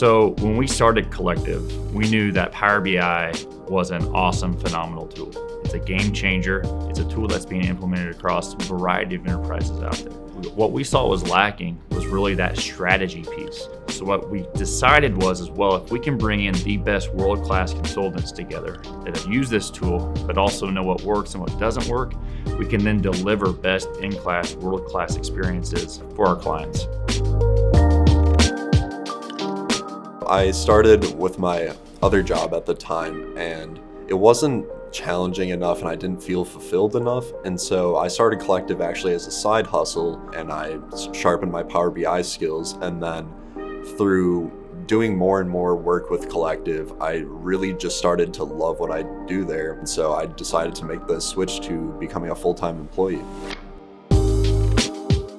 So when we started Collectiv, we knew that Power BI was an awesome, phenomenal tool. It's a game changer. It's a tool that's being implemented across a variety of enterprises out there. What we saw was lacking was really that strategy piece. So what we decided was, if we can bring in the best world-class consultants together that have used this tool, but also know what works and what doesn't work, we can then deliver best in-class, world-class experiences for our clients. I started with my other job at the time, and it wasn't challenging enough and I didn't feel fulfilled enough. And so I started Collectiv actually as a side hustle, and I sharpened my Power BI skills. And then through doing more and more work with Collectiv, I really just started to love what I do there. And so I decided to make the switch to becoming a full-time employee.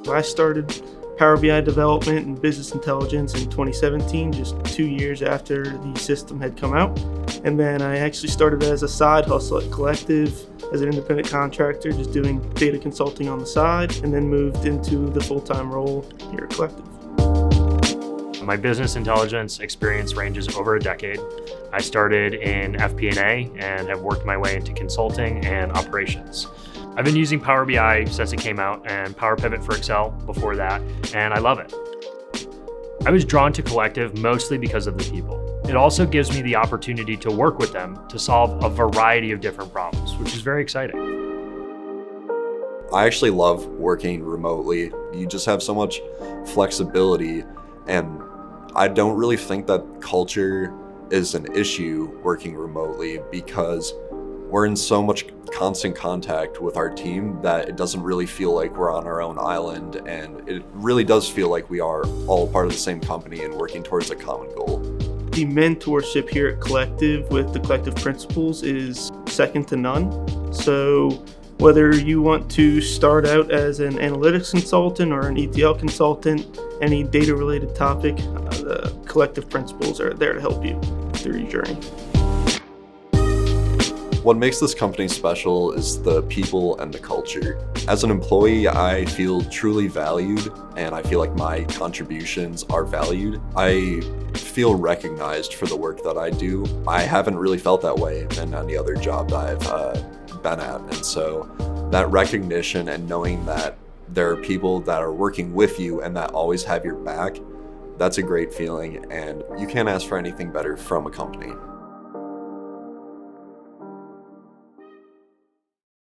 I started Power BI development and business intelligence in 2017, just 2 years after the system had come out. And then I actually started as a side hustle at Collectiv as an independent contractor, just doing data consulting on the side, and then moved into the full-time role here at Collectiv. My business intelligence experience ranges over a decade. I started in FP&A and have worked my way into consulting and operations. I've been using Power BI since it came out, and Power Pivot for Excel before that, and I love it. I was drawn to Collectiv mostly because of the people. It also gives me the opportunity to work with them to solve a variety of different problems, which is very exciting. I actually love working remotely. You just have so much flexibility, and I don't really think that culture is an issue working remotely because we're in so much constant contact with our team that it doesn't really feel like we're on our own island, and it really does feel like we are all part of the same company and working towards a common goal. The mentorship here at Collectiv with the Collectiv principles is second to none. So whether you want to start out as an analytics consultant or an ETL consultant, any data-related topic, the Collectiv principles are there to help you through your journey. What makes this company special is the people and the culture. As an employee, I feel truly valued, and I feel like my contributions are valued. I feel recognized for the work that I do. I haven't really felt that way in any other job that I've been at. And so that recognition and knowing that there are people that are working with you and that always have your back, that's a great feeling, and you can't ask for anything better from a company.